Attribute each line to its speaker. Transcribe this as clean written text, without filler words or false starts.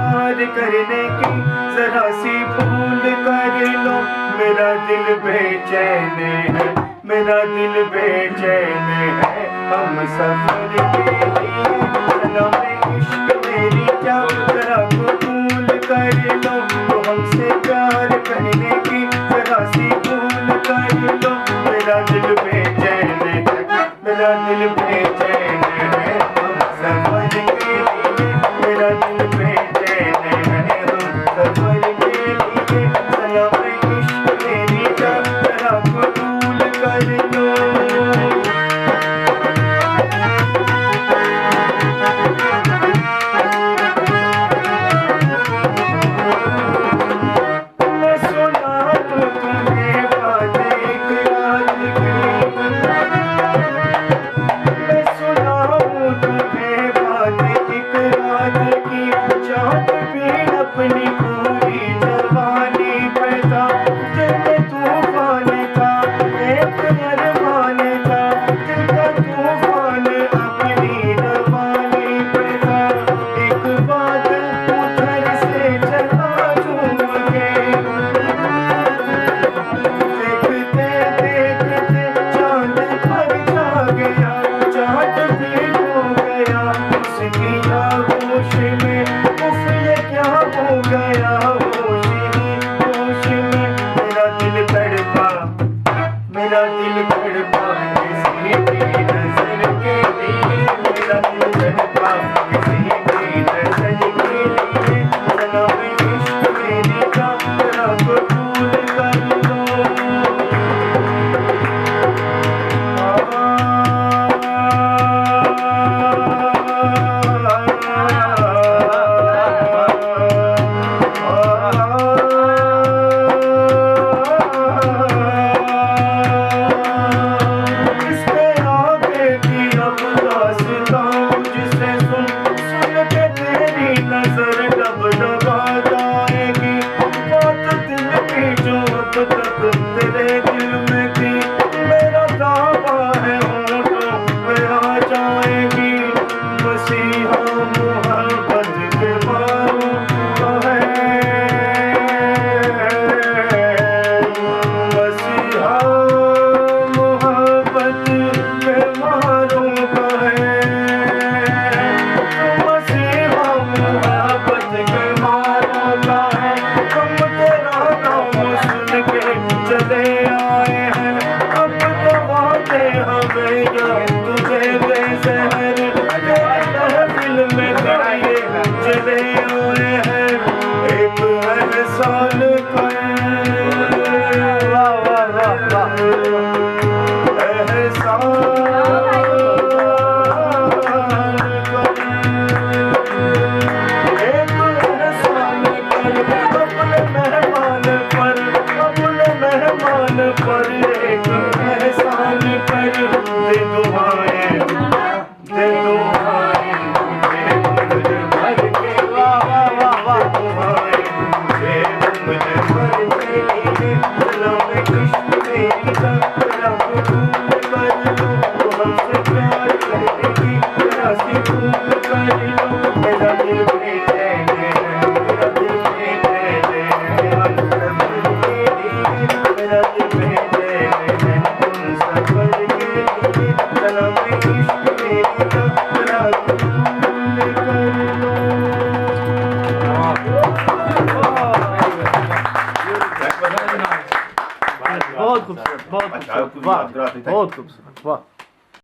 Speaker 1: प्यार करने की जरा सी भूल कर लो। मेरा दिल बेचैन है, मेरा दिल बेचैन है, हम सफर के लिए सलाम इश्क मेरी क्या जरा कबूल कर लो। तो हमसे प्यार करने की जरा सी भूल कर लो। मेरा दिल बेचैन है, मेरा दिल बेचैन है, हम सफर के लिए, मेरा दिल बेचैन है, हम सफर के लिए सलाम इश्क मेरी क्या जरा कबूल कर लो। मैं सुना तो तुम्हें बात एक रात की, मैं सुनाऊं तुम्हें बात एक रात की। चाँद भी अपनी पूरी जवानी पे था, दिल में तूफान था, एक अरमान था, दिल का तूफान अपनी रवानी पे था। एक बादल उधर से चला झूम के, देखते देखते चाँद पर जा गया, चाँद भी हो गया उसकी आगोश में। उफ ये क्या हो गया होश ही होश में। मेरा दिल तड़पा, मेरा दिल तड़पा किसी की नजर के लिए, मेरा दिल तड़पा किसी की नजर के लिए। सलाम इश्क मेरी का जरा कबूल कर लो। इसके आगे की अब दास्तां मुझसे सुन, सुन के तेरी नजर डबडबा जाएगी। बात दिल की जो अब तक तेरे दिल में थी, मेरा दावा है होठों पे आ जाएगी। मसीहा मोहब्बत के मारों का है, मसीहा मोहब्बत के मारों का है, मसीहा मोहब्बत के मारों का है। हम तेरा नाम सुन के चले आए हैं, अब तो बातें हमें या तुझे बेजहर तेरे महफिल में खड़े चले आए हैं। एक एहसान कर, एहसान कर, एक एहसान कर अपने मेहमान पर, अपने मेहमान पर एक एहसान कर। दे दुआएं, दे दुआएं मुझे उम्र भर के लिए, दे दुआएं मुझे उम्र भर के लिए। सलाम इश्क मेरी का जरा कबूल कर लो। तो हमसे प्यार करने की जरा सी भूल कर लो। मेरा दिल बेचैन है, मेरा दिल बेचैन है, हम सफर के लिए, मेरा दिल बेचैन है, हम सफर के लिए। सलाम इश्क मेरी का जरा कबूल कर लो।
Speaker 2: बहुत खूबसूरत, बहुत खूबसूरत, वाह, बहुत खूबसूरत, वाह।